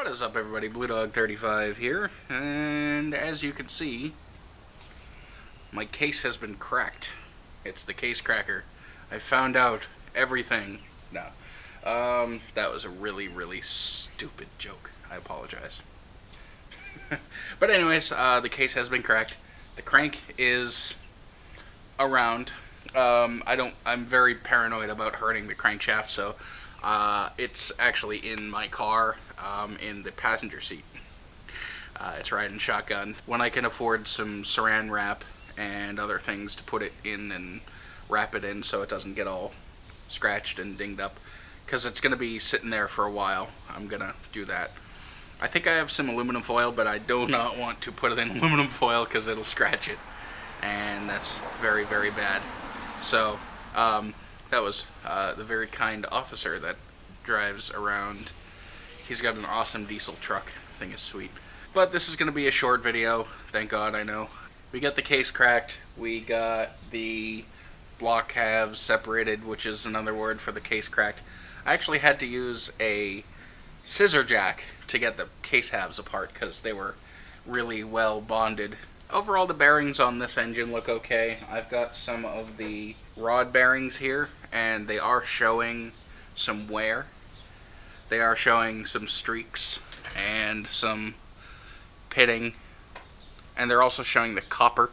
What is up, everybody? BlueDog35 here, and as you can see, my case has been cracked. It's the case cracker. I found out everything. No, that was a really stupid joke. I apologize. But anyways, the case has been cracked. The crank is around. I'm very paranoid about hurting the crankshaft, so it's actually in my car, in the passenger seat. It's riding shotgun. When I can afford some saran wrap and other things to put it in and wrap it in so it doesn't get all scratched and dinged up, because it's going to be sitting there for a while, I'm going to do that. I think I have some aluminum foil, but I do not want to put it in aluminum foil because it'll scratch it, and that's very bad. So that was the very kind officer that drives around. He's got an awesome diesel truck. Thing is sweet. But this is going to be a short video. Thank God, I know. We got the case cracked. We got the block halves separated, which is another word for the case cracked. I actually had to use a scissor jack to get the case halves apart because they were really well bonded. Overall, the bearings on this engine look okay. I've got some of the rod bearings here, and they are showing some wear. They are showing some streaks and some pitting, and they're also showing the copper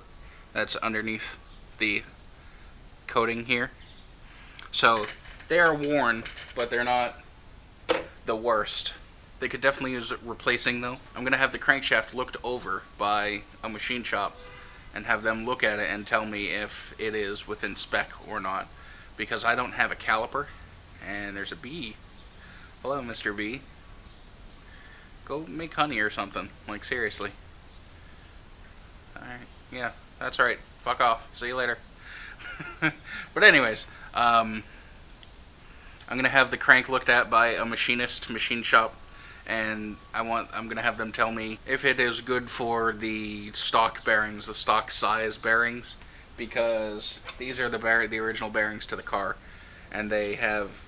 that's underneath the coating here. So they are worn, but they're not the worst. They could definitely use replacing, though. I'm going to have the crankshaft looked over by a machine shop and have them look at it and tell me if it is within spec or not, because I don't have a caliper. And there's a bee. Hello, Mr. Bee. Go make honey or something. Like, seriously. Alright, yeah, that's right. Fuck off. See you later. But anyways, I'm going to have the crank looked at by a machinist, machine shop, and I'm going to have them tell me if it is good for the stock bearings, the stock size bearings, because these are the original bearings to the car, and they have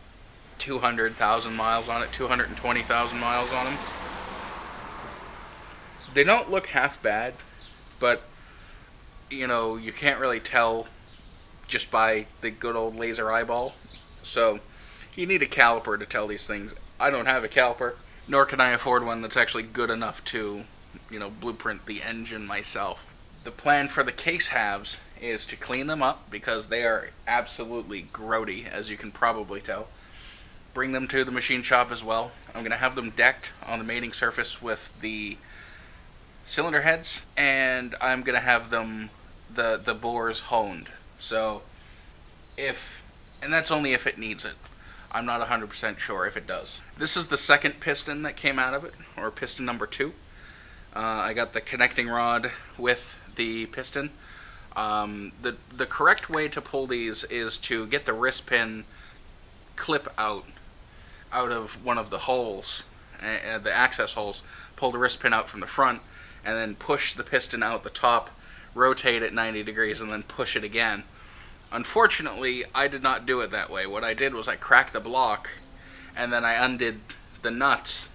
200,000 miles on it, 220,000 miles on them. They don't look half bad, but you know, you can't really tell just by the good old laser eyeball. So you need a caliper to tell these things. I don't have a caliper, nor can I afford one that's actually good enough to, you know, blueprint the engine myself. The plan for the case halves is to clean them up because they are absolutely grody, as you can probably tell. Bring them to the machine shop as well. I'm going to have them decked on the mating surface with the cylinder heads, and I'm going to have them, the bores honed. So and that's only if it needs it. I'm not 100% sure if it does. This is the second piston that came out of it, or piston number 2. I got the connecting rod with the piston. The correct way to pull these is to get the wrist pin clip out of one of the holes, the access holes. Pull the wrist pin out from the front, and then push the piston out the top, rotate it 90 degrees, and then push it again. Unfortunately, I did not do it that way. What I did was I cracked the block, and then I undid the nuts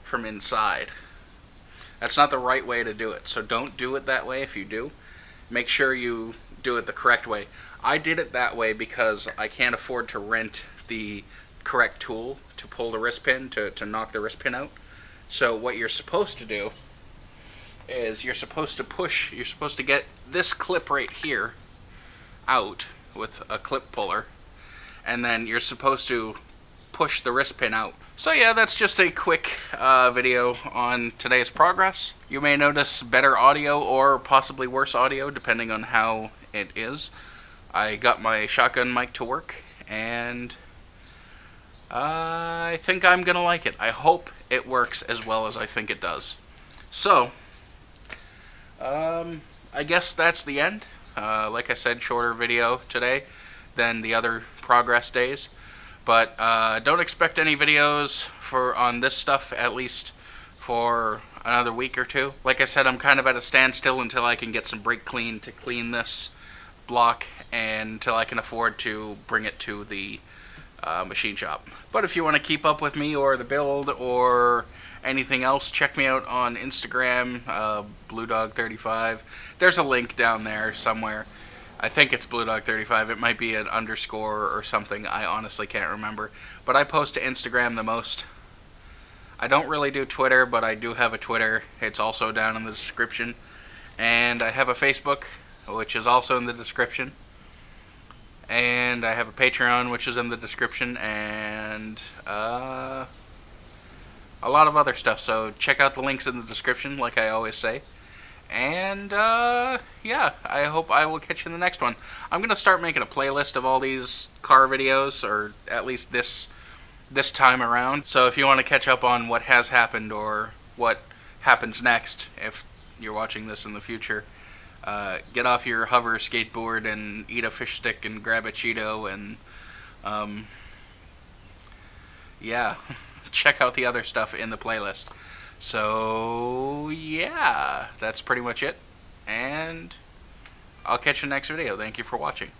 from inside. That's not the right way to do it, so don't do it that way. If you do, make sure you do it the correct way. I did it that way because I can't afford to rent the correct tool to pull the wrist pin, to knock the wrist pin out. So what you're supposed to do is you're supposed to get this clip right here out with a clip puller, and then you're supposed to push the wrist pin out. So yeah, that's just a quick video on today's progress. You may notice better audio or possibly worse audio depending on how it is. I got my shotgun mic to work, and I think I'm gonna like it. I hope it works as well as I think it does. So I guess that's the end. Like I said, shorter video today than the other progress days, but don't expect any videos on this stuff, at least for another week or two. Like I said, I'm kind of at a standstill until I can get some brake clean to clean this block, and until I can afford to bring it to the machine shop. But if you want to keep up with me or the build or anything else, check me out on Instagram, BlueDog35. There's a link down there somewhere. I think it's BlueDog35. It might be an underscore or something. I honestly can't remember. But I post to Instagram the most. I don't really do Twitter, but I do have a Twitter. It's also down in the description. And I have a Facebook, which is also in the description. And I have a Patreon, which is in the description. And a lot of other stuff. So check out the links in the description, like I always say. And, yeah, I hope I will catch you in the next one. I'm going to start making a playlist of all these car videos, or at least this time around. So if you want to catch up on what has happened or what happens next, if you're watching this in the future, get off your hover skateboard and eat a fish stick and grab a Cheeto and, yeah, check out the other stuff in the playlist. So, yeah, that's pretty much it, and I'll catch you next video. Thank you for watching.